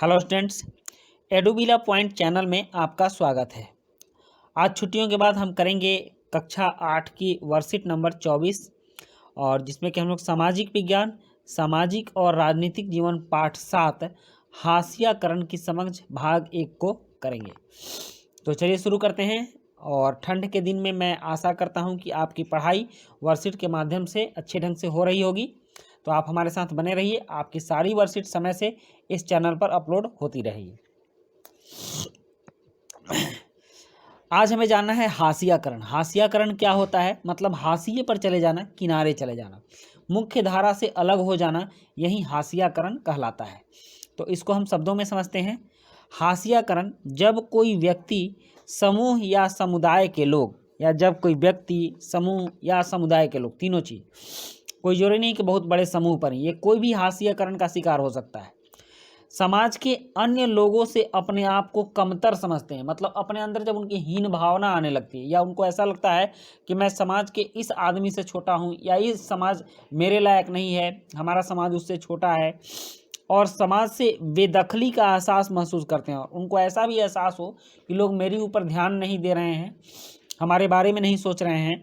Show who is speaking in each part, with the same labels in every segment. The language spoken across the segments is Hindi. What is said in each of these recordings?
Speaker 1: हेलो स्टूडेंट्स, एडुबिला पॉइंट चैनल में आपका स्वागत है। आज छुट्टियों के बाद हम करेंगे कक्षा 8 की वर्कशीट नंबर 24 और जिसमें कि हम लोग सामाजिक विज्ञान, सामाजिक और राजनीतिक जीवन पाठ 7 हाशियाकरण की समझ भाग 1 को करेंगे। तो चलिए शुरू करते हैं। और ठंड के दिन में मैं आशा करता हूं कि आपकी पढ़ाई वर्कशीट के माध्यम से अच्छे ढंग से हो रही होगी। तो आप हमारे साथ बने रहिए, आपकी सारी वर्कशीट समय से इस चैनल पर अपलोड होती रहेगी। आज हमें जानना है हाशियाकरण। हाशियाकरण क्या होता है? मतलब हाशिए पर चले जाना, किनारे चले जाना, मुख्य धारा से अलग हो जाना, यही हाशियाकरण कहलाता है। तो इसको हम शब्दों में समझते हैं। हाशियाकरण जब कोई व्यक्ति, समूह या समुदाय के लोग, या जब कोई व्यक्ति, समूह या समुदाय के लोग, तीनों चीज, कोई जरूरी नहीं कि बहुत बड़े समूह पर ही, ये कोई भी हाशियाकरण का शिकार हो सकता है। समाज के अन्य लोगों से अपने आप को कमतर समझते हैं। मतलब अपने अंदर जब उनकी हीन भावना आने लगती है या उनको ऐसा लगता है कि मैं समाज के इस आदमी से छोटा हूँ या ये समाज मेरे लायक नहीं है, हमारा समाज उससे छोटा है, और समाज से बेदखली का एहसास महसूस करते हैं। और उनको ऐसा भी एहसास हो कि लोग मेरे ऊपर ध्यान नहीं दे रहे हैं, हमारे बारे में नहीं सोच रहे हैं,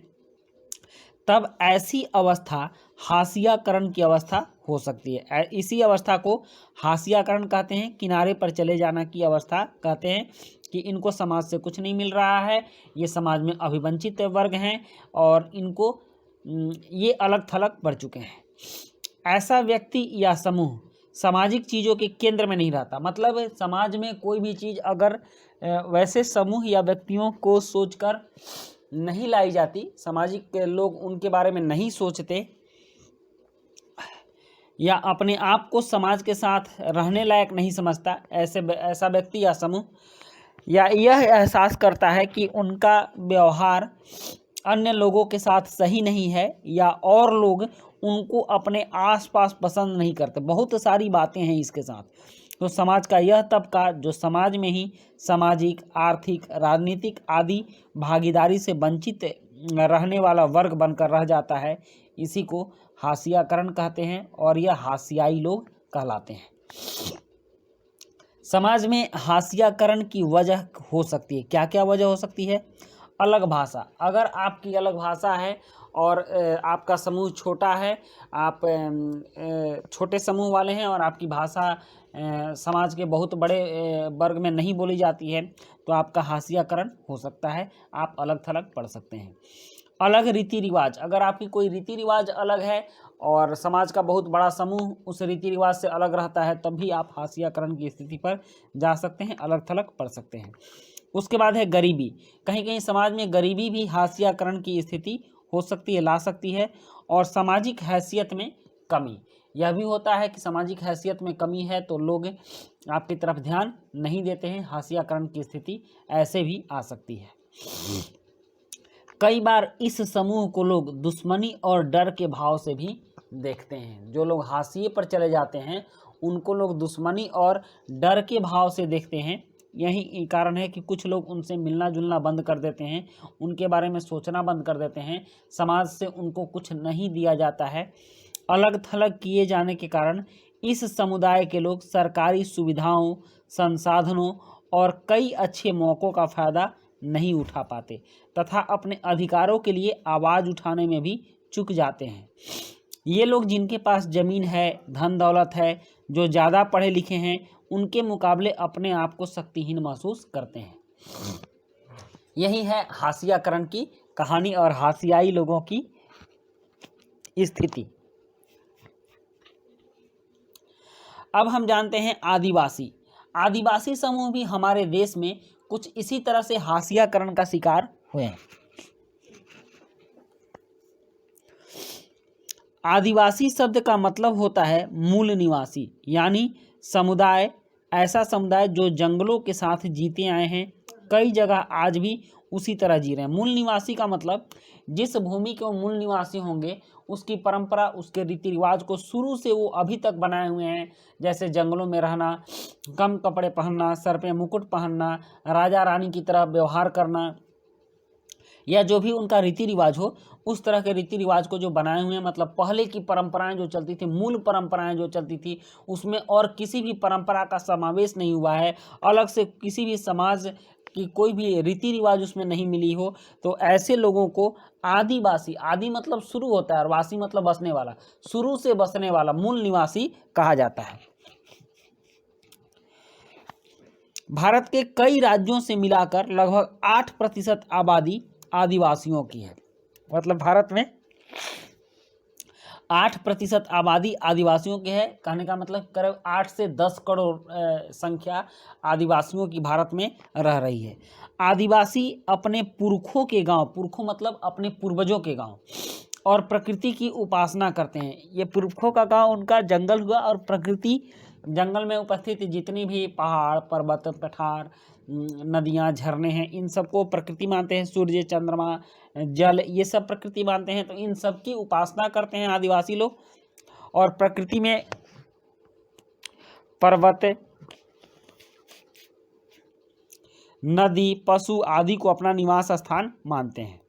Speaker 1: तब ऐसी अवस्था हाशियाकरण की अवस्था हो सकती है। इसी अवस्था को हाशियाकरण कहते हैं, किनारे पर चले जाना की अवस्था कहते हैं कि इनको समाज से कुछ नहीं मिल रहा है, ये समाज में अभिवंचित वर्ग हैं और इनको ये अलग थलग बढ़ चुके हैं। ऐसा व्यक्ति या समूह सामाजिक चीज़ों के केंद्र में नहीं रहता। मतलब समाज में कोई भी चीज़ अगर वैसे समूह या व्यक्तियों को सोचकर नहीं लाई जाती, सामाजिक लोग उनके बारे में नहीं सोचते या अपने आप को समाज के साथ रहने लायक नहीं समझता, ऐसा व्यक्ति या समूह, या यह एहसास करता है कि उनका व्यवहार अन्य लोगों के साथ सही नहीं है या और लोग उनको अपने आसपास पसंद नहीं करते, बहुत सारी बातें हैं इसके साथ, तो समाज का यह तबका जो समाज में ही सामाजिक, आर्थिक, राजनीतिक आदि भागीदारी से वंचित रहने वाला वर्ग बनकर रह जाता है, इसी को हाशियाकरण कहते हैं और यह हाशियाई लोग कहलाते हैं। समाज में हाशियाकरण की वजह हो सकती है, क्या क्या वजह हो सकती है? अलग भाषा। अगर आपकी अलग भाषा है और आपका समूह छोटा है, आप छोटे समूह वाले हैं और आपकी भाषा समाज के बहुत बड़े वर्ग में नहीं बोली जाती है, तो आपका हाशियाकरण हो सकता है, आप अलग थलग पढ़ सकते हैं। अलग रीति रिवाज, अगर आपकी कोई रीति रिवाज अलग है और समाज का बहुत बड़ा समूह उस रीति रिवाज से अलग रहता है, तब भी आप हाशियाकरण की स्थिति पर जा सकते हैं, अलग थलग पढ़ सकते हैं। उसके बाद है गरीबी। कहीं कहीं समाज में गरीबी भी हाशियाकरण की स्थिति हो सकती है, ला सकती है। और सामाजिक हैसियत में कमी, यह भी होता है कि सामाजिक हैसियत में कमी है तो लोग आपकी तरफ ध्यान नहीं देते हैं, हाशियाकरण की स्थिति ऐसे भी आ सकती है। कई बार इस समूह को लोग दुश्मनी और डर के भाव से भी देखते हैं। जो लोग हाशिए पर चले जाते हैं उनको लोग दुश्मनी और डर के भाव से देखते हैं। यही कारण है कि कुछ लोग उनसे मिलना जुलना बंद कर देते हैं, उनके बारे में सोचना बंद कर देते हैं, समाज से उनको कुछ नहीं दिया जाता है। अलग थलग किए जाने के कारण इस समुदाय के लोग सरकारी सुविधाओं, संसाधनों और कई अच्छे मौक़ों का फ़ायदा नहीं उठा पाते तथा अपने अधिकारों के लिए आवाज़ उठाने में भी चूक जाते हैं। ये लोग जिनके पास ज़मीन है, धन दौलत है, जो ज़्यादा पढ़े लिखे हैं, उनके मुकाबले अपने आप को शक्तिहीन महसूस करते हैं। यही है हाशियाकरण की कहानी और हाशियाई लोगों की स्थिति। अब हम जानते हैं आदिवासी। आदिवासी समूह भी हमारे देश में कुछ इसी तरह से हाशियाकरण का शिकार हुए हैं। आदिवासी शब्द का मतलब होता है मूल निवासी, यानी समुदाय, ऐसा समुदाय जो जंगलों के साथ जीते आए हैं, कई जगह आज भी उसी तरह जी रहे हैं। मूल निवासी का मतलब जिस भूमि के वो मूल निवासी होंगे उसकी परंपरा, उसके रीति रिवाज को शुरू से वो अभी तक बनाए हुए हैं। जैसे जंगलों में रहना, कम कपड़े पहनना, सर पे मुकुट पहनना, राजा रानी की तरह व्यवहार करना, या जो भी उनका रीति रिवाज हो, उस तरह के रीति रिवाज को जो बनाए हुए हैं, मतलब पहले की परंपराएं जो चलती थी, मूल परंपराएं जो चलती थी, उसमें और किसी भी परंपरा का समावेश नहीं हुआ है, अलग से किसी भी समाज कि कोई भी रीति रिवाज उसमें नहीं मिली हो, तो ऐसे लोगों को आदिवासी, आदि मतलब शुरू होता है और वासी मतलब बसने वाला, शुरू से बसने वाला, मूल निवासी कहा जाता है। भारत के कई राज्यों से मिलाकर लगभग 8% आबादी आदिवासियों की है। मतलब भारत में 8% आबादी आदिवासियों की है। कहने का मतलब करीब 8 से 10 करोड़ संख्या आदिवासियों की भारत में रह रही है। आदिवासी अपने पुरखों के गांव, पुरखों मतलब अपने पूर्वजों के गांव, और प्रकृति की उपासना करते हैं। ये पुरखों का गांव उनका जंगल हुआ, और प्रकृति, जंगल में उपस्थित जितनी भी पहाड़, पर्वत, पठार, नदियाँ, झरने हैं, इन सबको प्रकृति मानते हैं। सूर्य, चंद्रमा, जल, ये सब प्रकृति मानते हैं। तो इन सब की उपासना करते हैं आदिवासी लोग, और प्रकृति में पर्वत, नदी, पशु आदि को अपना निवास स्थान मानते हैं।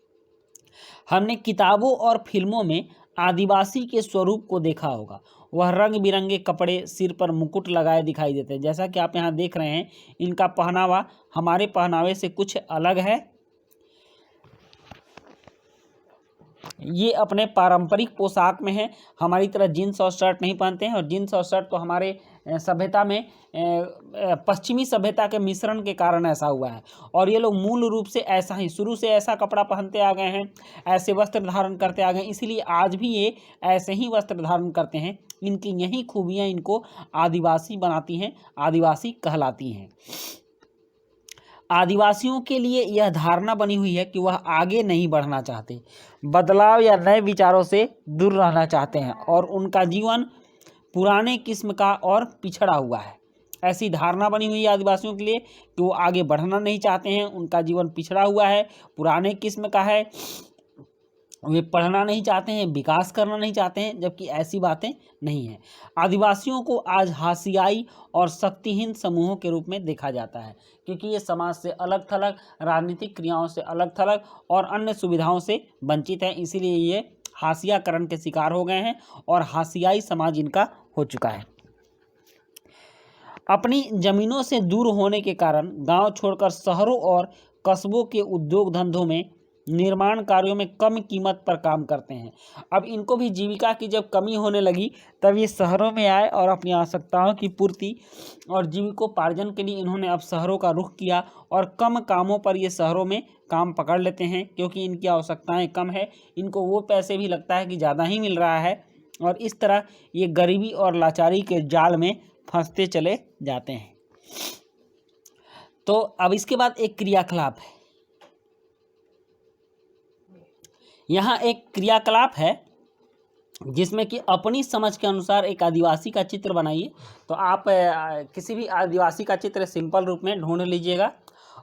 Speaker 1: हमने किताबों और फिल्मों में आदिवासी के स्वरूप को देखा होगा। वह रंग बिरंगे कपड़े, सिर पर मुकुट लगाए दिखाई देते हैं। जैसा कि आप यहाँ देख रहे हैं, इनका पहनावा हमारे पहनावे से कुछ अलग है। ये अपने पारंपरिक पोशाक में है, हमारी तरह जीन्स और शर्ट नहीं पहनते हैं। और जीन्स और शर्ट तो हमारे सभ्यता में पश्चिमी सभ्यता के मिश्रण के कारण ऐसा हुआ है। और ये लोग मूल रूप से ऐसा ही, शुरू से ऐसा कपड़ा पहनते आ गए हैं, ऐसे वस्त्र धारण करते आ गए, इसीलिए आज भी ये ऐसे ही वस्त्र धारण करते हैं। इनकी यही खूबियाँ इनको आदिवासी बनाती हैं, आदिवासी कहलाती हैं। आदिवासियों के लिए यह धारणा बनी हुई है कि वह आगे नहीं बढ़ना चाहते, बदलाव या नए विचारों से दूर रहना चाहते हैं, और उनका जीवन पुराने किस्म का और पिछड़ा हुआ है। ऐसी धारणा बनी हुई है आदिवासियों के लिए कि वो आगे बढ़ना नहीं चाहते हैं, उनका जीवन पिछड़ा हुआ है, पुराने किस्म का है, वे पढ़ना नहीं चाहते हैं, विकास करना नहीं चाहते हैं, जबकि ऐसी बातें नहीं हैं। आदिवासियों को आज हाशियाई और शक्तिहीन समूहों के रूप में देखा जाता है, क्योंकि ये समाज से अलग थलग, राजनीतिक क्रियाओं से अलग थलग और अन्य सुविधाओं से वंचित हैं, इसीलिए ये हाशियाकरण के शिकार हो गए हैं और हाशियाई समाज इनका हो चुका है। अपनी जमीनों से दूर होने के कारण गांव छोड़कर शहरों और कस्बों के उद्योग धंधों में, निर्माण कार्यों में कम कीमत पर काम करते हैं। अब इनको भी जीविका की जब कमी होने लगी, तब ये शहरों में आए और अपनी आवश्यकताओं की पूर्ति और जीविकोपार्जन के लिए इन्होंने अब शहरों का रुख किया, और कम कामों पर ये शहरों में काम पकड़ लेते हैं, क्योंकि इनकी आवश्यकताएं कम है, इनको वो पैसे भी लगता है कि ज़्यादा ही मिल रहा है, और इस तरह ये गरीबी और लाचारी के जाल में फंसते चले जाते हैं। तो अब इसके बाद एक क्रियाकलाप है, यहाँ एक क्रियाकलाप है जिसमें कि अपनी समझ के अनुसार एक आदिवासी का चित्र बनाइए। तो आप किसी भी आदिवासी का चित्र सिंपल रूप में ढूंढ लीजिएगा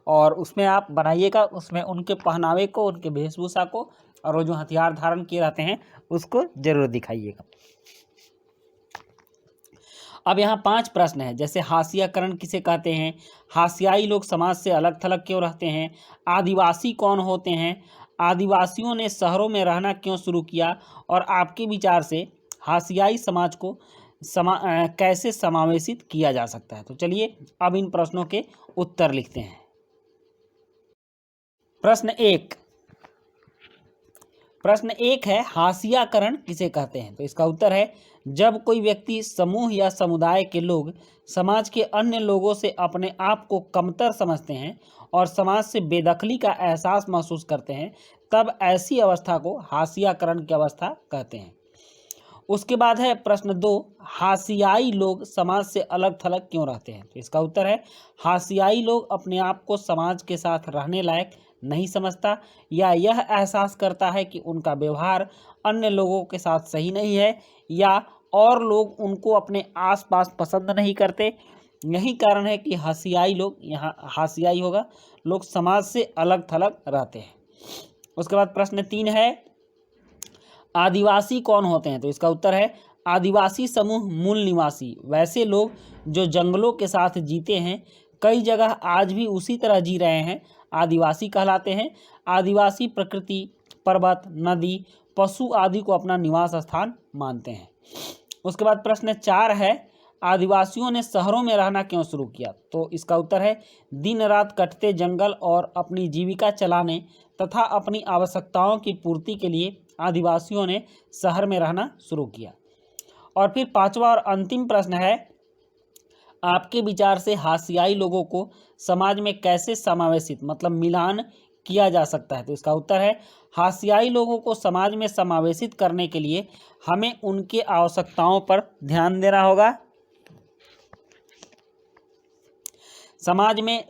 Speaker 1: और उसमें आप बनाइएगा, उसमें उनके पहनावे को, उनके वेशभूषा को, और वो जो हथियार धारण किए रहते हैं उसको जरूर दिखाइएगा। अब यहाँ 5 प्रश्न है, जैसे हाशियाकरण किसे कहते हैं, हाशियाई लोग समाज से अलग थलग क्यों रहते हैं, आदिवासी कौन होते हैं, आदिवासियों ने शहरों में रहना क्यों शुरू किया, और आपके विचार से हाशियाई समाज को कैसे समावेशित किया जा सकता है। तो चलिए अब इन प्रश्नों के उत्तर लिखते हैं। प्रश्न 1 है, हाशियाकरण किसे कहते हैं। तो इसका उत्तर है, जब कोई व्यक्ति, समूह या समुदाय के लोग समाज के अन्य लोगों से अपने आप को कमतर समझते हैं और समाज से बेदखली का एहसास महसूस करते हैं, तब ऐसी अवस्था को हाशियाकरण की अवस्था कहते हैं। उसके बाद है प्रश्न 2, हाशियाई लोग समाज से अलग थलग क्यों रहते हैं। तो इसका उत्तर है, हाशियाई लोग अपने आप को समाज के साथ रहने लायक नहीं समझता, या यह एहसास करता है कि उनका व्यवहार अन्य लोगों के साथ सही नहीं है, या और लोग उनको अपने आसपास पसंद नहीं करते। यही कारण है कि हाशियाई लोग, यहाँ हाशियाई होगा, लोग समाज से अलग थलग रहते हैं। उसके बाद प्रश्न 3 है, आदिवासी कौन होते हैं। तो इसका उत्तर है, आदिवासी समूह मूल निवासी, वैसे लोग जो जंगलों के साथ जीते हैं, कई जगह आज भी उसी तरह जी रहे हैं, आदिवासी कहलाते हैं। आदिवासी प्रकृति, पर्वत, नदी, पशु आदि को अपना निवास स्थान मानते हैं। उसके बाद प्रश्न 4 है, आदिवासियों ने शहरों में रहना क्यों शुरू किया? तो इसका उत्तर है, दिन रात कटते जंगल और अपनी जीविका चलाने तथा अपनी आवश्यकताओं की पूर्ति के लिए आदिवासियों ने शहर में रहना शुरू किया। और फिर 5वां और अंतिम प्रश्न है, आपके विचार से हाशियाई लोगों को समाज में कैसे समावेशित मतलब मिलान किया जा सकता है? तो इसका उत्तर है, हाशियाई लोगों को समाज में समावेशित करने के लिए हमें उनके आवश्यकताओं पर ध्यान देना होगा। समाज में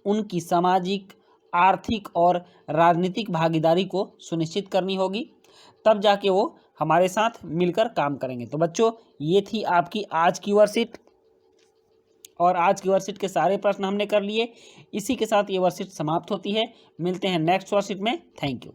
Speaker 1: उनकी सामाजिक, आर्थिक और राजनीतिक भागीदारी को सुनिश्चित करनी होगी, तब जाके वो हमारे साथ मिलकर काम करेंगे। तो बच्चों, ये थी आपकी आज की वर्कशीट, और आज की वर्कशीट के सारे प्रश्न हमने कर लिए। इसी के साथ ये वर्कशीट समाप्त होती है। मिलते हैं नेक्स्ट वर्कशीट में। Thank you.